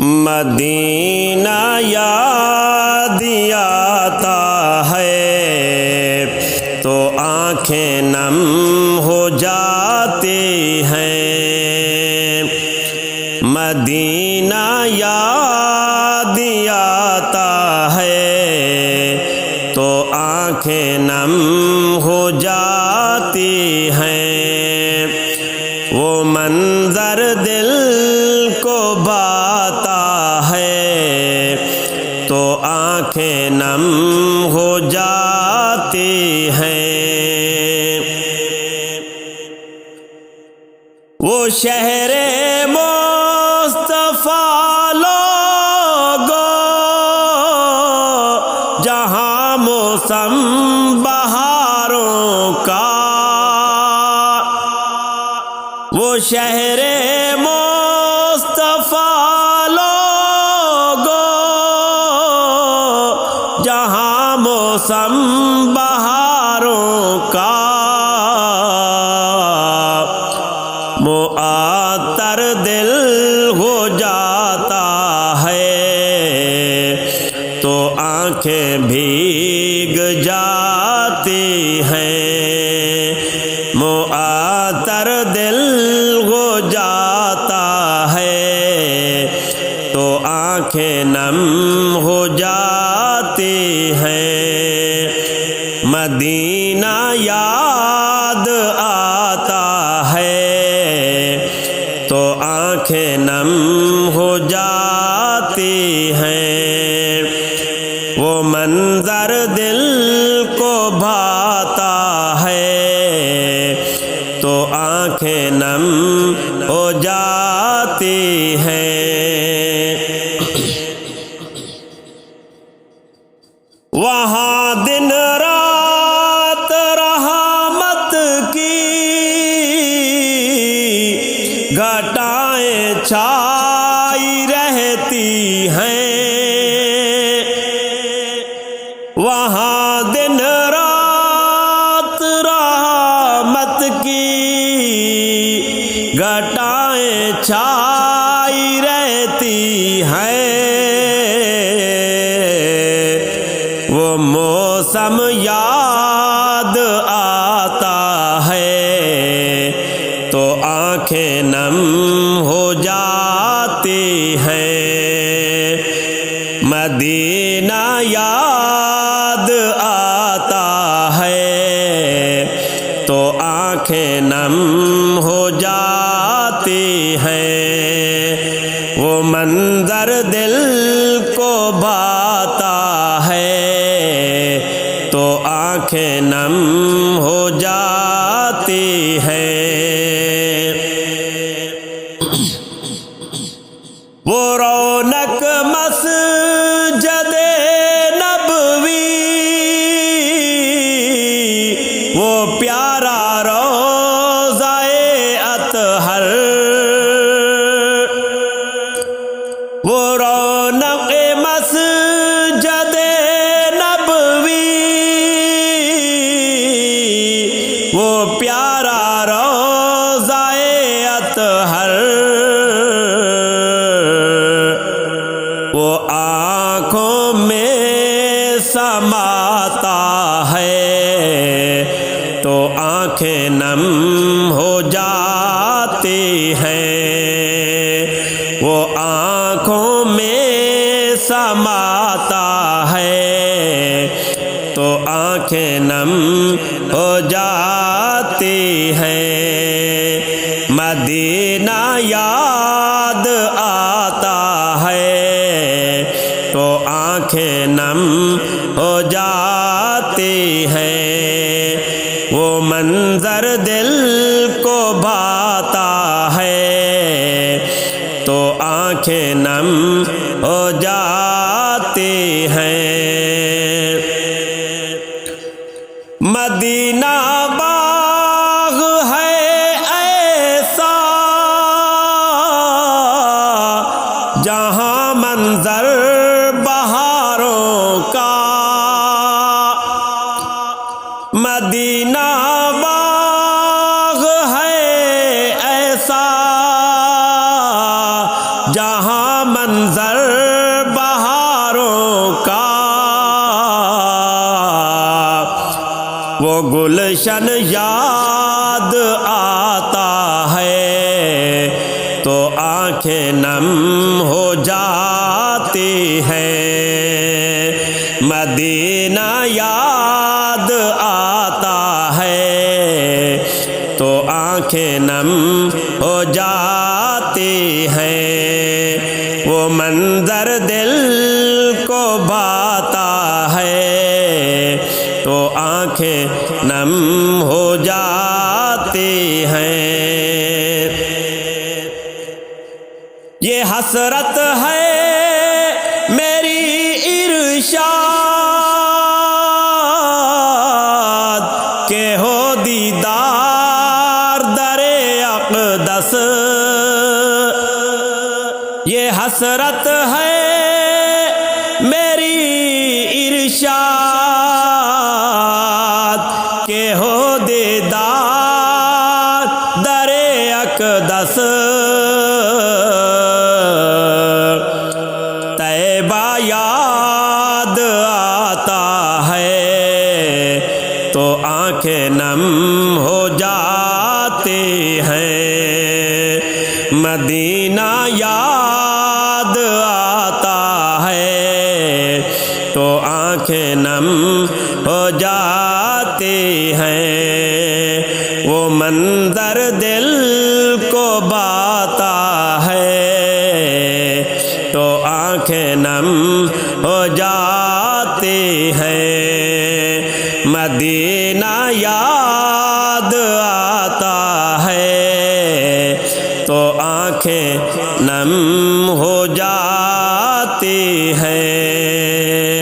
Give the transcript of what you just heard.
مدینہ یاد آتا ہے تو آنکھیں نم ہو جاتی ہیں، مدینہ یاد آتا ہے تو آنکھیں نم ہو جاتی ہیں، وہ منظر دل کو بھاتا ہے تو آنکھیں نم ہو جاتی ہیں، وہ شہر مصطفیٰ لوگو جہاں موسم بہاروں کا، وہ شہر مصطفیٰ لوگو جہاں موسم بہاروں کا، معطر دل ہو جاتا ہے تو آنکھیں بھیگ جاتی ہیں، معطر دل ہو جاتا ہے تو آنکھیں نم ہو جاتی ہیں، مدینہ یاد آتا ہے تو آنکھیں نم ہو جاتی ہیں، وہ منظر دل کو بھاتا ہے تو آنکھیں نم ہو جاتی ہیں، وہاں دن رات رحمت کی گھٹائیں چھائی رہتی ہیں، وہاں دن رات رحمت کی گھٹائیں چھائی رہتی ہیں، وہ موسم یاد آتا ہے تو آنکھیں نم ہو جاتی ہیں، مدینہ یاد آتا ہے تو آنکھیں نم ہو جاتی ہیں، وہ منظر دل کو بھاتا ہے تو آنکھیں نم ہو جاتی ہیں، وہ رونق مسجد نبوی، وہ پیارا روضہ اطہر، وہ رونق مسجد نبوی، وہ پیارا روضہ اطہر، وہ آنکھوں میں سماتا ہے تو آنکھیں نم ہو جاتی ہیں، وہ آنکھوں میں سماتا ہے تو آنکھیں نم ہو جاتی ہیں، مدینہ یاد آتا ہے تو آنکھیں نم ہو جاتی ہیں، وہ منظر دل کو بھاتا ہے تو آنکھیں نم ہو جاتی ہیں، مدینہ باغ ہے ایسا جہاں منظر بہاروں کا، مدینہ باغ ہے ایسا جہاں جہاں منظر بہاروں کا وہ گلشن یاد آتا ہے تو آنکھیں نم ہو جاتی ہیں، مدینہ یاد آتا ہے تو آنکھیں نم ہو جاتی ہیں، وہ منظر دل کو بھاتا ہے تو آنکھیں نم ہو جاتی ہیں۔ یہ حسرت ہے میری ارشاد کہ ہو دیدار در اقدس، یہ حسرت ہے میری ارشاد کہ ہو دیدار در اقدس، طیبہ یاد آتا ہے تو آنکھیں نم ہو جاتی ہیں، مدینہ یاد آتا ہے تو آنکھیں نم ہو جاتی ہیں، وہ منظر دل کو بھاتا ہے تو آنکھیں نم ہو جاتی ہیں، مدینہ یاد آتا ہے تو آنکھیں نم ہو جاتی ہیں۔